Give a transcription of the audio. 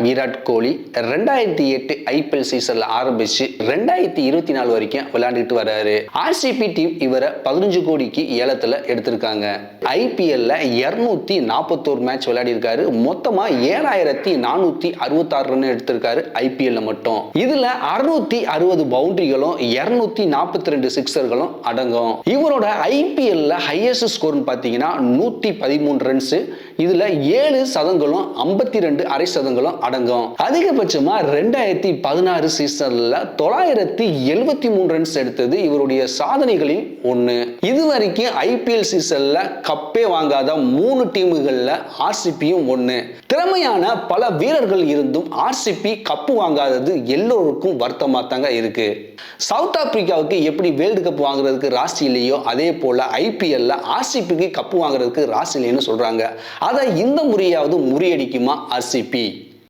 Virat Kohli 2008 IPL சீசன்ல ஆரம்பிச்சு 2024 வரைக்கும் விளையாண்டுட்டு வர்றாரு. ஆர்சிபி டீம் இவரை 15 கோடிக்கு ஏலத்துல எடுத்திருக்காங்க. ஐபிஎல்ல 241 மேட்ச் விளையாடி இருக்காரு. மொத்தமா 7466 ரன் எடுத்திருக்காரு ஐபிஎல்ல மட்டும். இதுல 660 பவுண்டரிகளும் 242 சிக்ஸர்களும் அடங்கும். இவரோட ஐபிஎல்ல ஹையஸ்ட் ஸ்கோர் பாத்தீங்கன்னா 113 ரன்ஸ். இதுல 7 சதங்களும் 52 அரை சதங்களும் அடங்கும். அதிகபட்சமா 2016 சீசன்ல 973 ரன்ஸ் எடுத்தது இவருடைய சாதனைகளில் ஒண்ணு. இதுவரைக்கும் ஐபிஎல் சீசன்ல கப்பே வாங்காத 3 டீமுகள்ல ஆர்சிபியும் ஒண்ணு. திறமையான பல வீரர்கள் இருந்தும் ஆர்சிபி கப்பு வாங்காதது எல்லோருக்கும் வருத்தமா தாங்க இருக்கு. சவுத் ஆப்பிரிக்காவுக்கு எப்படி வேர்ல்டு கப் வாங்குறதுக்கு ராசி இல்லையோ அதே போல ஐபிஎல்ல ஆர்சிபிக்கு கப்பு வாங்குறதுக்கு ராசி இல்லைன்னு சொல்றாங்க. அதை இந்த முறையாவது முறியடிக்குமா ஆர்சிபி?